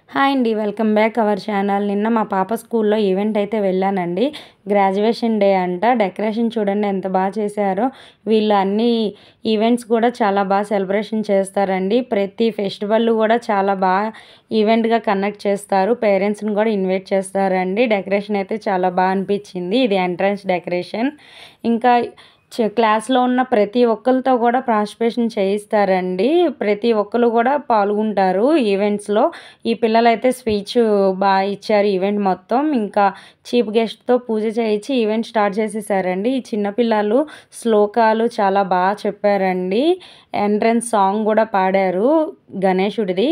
Hi అండి, welcome back our channel. నిన్న మా పాప స్కూల్లో ఈవెంట్ అయితే వెళ్ళానండి. గ్రాడ్యుయేషన్ డే అంట. డెకరేషన్ చూడండి ఎంత బాగా చేశారో. వీళ్ళు అన్ని ఈవెంట్స్ కూడా చాలా బాగా సెలబ్రేషన్ చేస్తారండి. ప్రతి ఫెస్టివల్ కూడా చాలా బాగా ఈవెంట్గా కండక్ట్ చేస్తారు. పేరెంట్స్ని కూడా ఇన్వైట్ చేస్తారండి. డెకరేషన్ అయితే చాలా బాగా అనిపించింది. ఇది ఎంట్రన్స్ డెకరేషన్. ఇంకా క్లాస్లో ఉన్న ప్రతి ఒక్కరితో కూడా పార్టిసిపేషన్ చేయిస్తారండి. ప్రతి ఒక్కరు కూడా పాల్గొంటారు ఈవెంట్స్లో. ఈ పిల్లలైతే స్పీచ్ బాగా ఇచ్చారు ఈవెంట్ మొత్తం. ఇంకా చీఫ్ గెస్ట్తో పూజ చేయించి ఈవెంట్ స్టార్ట్ చేసేసారండి. ఈ చిన్నపిల్లలు శ్లోకాలు చాలా బాగా చెప్పారండి. ఎంట్రన్స్ సాంగ్ కూడా పాడారు గణేశుడిది.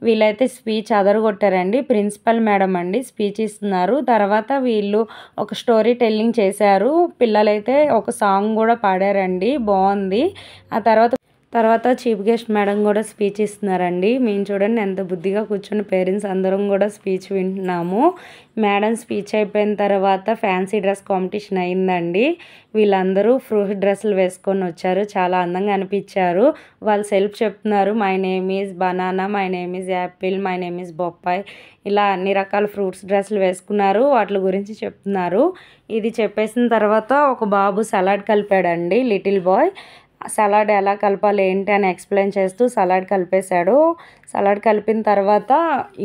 వీళ్ళైతే స్పీచ్ అదరగొట్టారండి. ప్రిన్సిపల్ మేడం అండి స్పీచ్ ఇస్తున్నారు. తర్వాత వీళ్ళు ఒక స్టోరీ టెల్లింగ్ చేశారు. పిల్లలైతే ఒక సాంగ్ కూడా పాడారండి, బాగుంది. ఆ తర్వాత చీఫ్ గెస్ట్ మేడం కూడా స్పీచ్ ఇస్తున్నారండి. మేము చూడండి ఎంత బుద్ధిగా కూర్చొని పేరెంట్స్ అందరం కూడా స్పీచ్ వింటున్నాము. మేడం స్పీచ్ అయిపోయిన తర్వాత ఫ్యాన్సీ డ్రెస్ కాంపిటీషన్ అయిందండి. వీళ్ళందరూ ఫ్రూట్ డ్రెస్సులు వేసుకొని వచ్చారు. చాలా అందంగా అనిపించారు. వాళ్ళు సెల్ఫ్ చెప్తున్నారు. My name is banana, my name is Apple, my name is బొప్పాయి. ఇలా అన్ని రకాల ఫ్రూట్స్ డ్రెస్సులు వేసుకున్నారు. వాటి గురించి చెప్తున్నారు. ఇది చెప్పేసిన తర్వాత ఒక బాబు సలాడ్ కలిపాడండి, లిటిల్ బాయ్. సలాడ్ ఎలా కలపాలి ఏంటి అని ఎక్స్ప్లెయిన్ చేస్తూ సలాడ్ కలిపేశాడు. సలాడ్ కలిపిన తర్వాత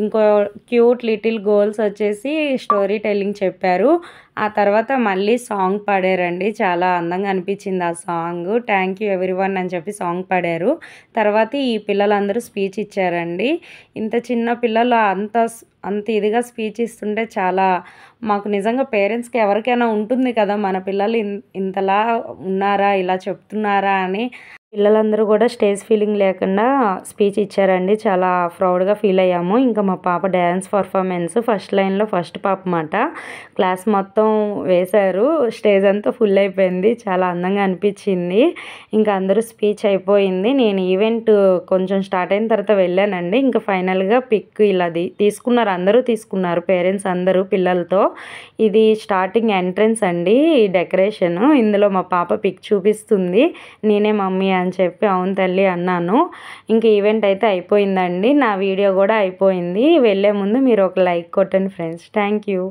ఇంకో క్యూట్ లిటిల్ గర్ల్స్ వచ్చేసి స్టోరీ టెల్లింగ్ చెప్పారు. ఆ తర్వాత మళ్ళీ సాంగ్ పాడారండి. చాలా అందంగా అనిపించింది ఆ సాంగ్. థ్యాంక్ యూ ఎవ్రీవన్ అని చెప్పి సాంగ్ పాడారు. తర్వాత ఈ పిల్లలందరూ స్పీచ్ ఇచ్చారండి. ఇంత చిన్న పిల్లలు అంత ఇదిగా స్పీచ్ ఇస్తుంటే చాలా మాకు నిజంగా పేరెంట్స్కి ఎవరికైనా ఉంటుంది కదా, మన పిల్లలు ఇంతలా ఉన్నారా, ఇలా చెప్తున్నారా అని. పిల్లలందరూ కూడా స్టేజ్ ఫీలింగ్ లేకుండా స్పీచ్ ఇచ్చారండి. చాలా ప్రౌడ్గా ఫీల్ అయ్యాము. ఇంకా మా పాప డ్యాన్స్ పర్ఫార్మెన్స్ ఫస్ట్ లైన్లో ఫస్ట్ పాప మాట. క్లాస్ మొత్తం వేశారు. స్టేజ్ అంతా ఫుల్ అయిపోయింది. చాలా అందంగా అనిపించింది. ఇంకా అందరూ స్పీచ్ అయిపోయింది. నేను ఈవెంట్ కొంచెం స్టార్ట్ అయిన తర్వాత వెళ్ళానండి. ఇంకా ఫైనల్గా పిక్ ఇలా తీసుకున్నారు. అందరూ తీసుకున్నారు, పేరెంట్స్ అందరూ పిల్లలతో. ఇది స్టార్టింగ్ ఎంట్రన్స్ అండి డెకరేషన్. ఇందులో మా పాప పిక్ చూపిస్తుంది. నేనే మమ్మీ అని చెప్పి అవును తల్లి అన్నాను. ఇంక ఈవెంట్ అయితే అయిపోయిందండి. నా వీడియో కూడా అయిపోయింది. వెళ్ళే ముందు మీరు ఒక లైక్ కొట్టండి ఫ్రెండ్స్. Thank you.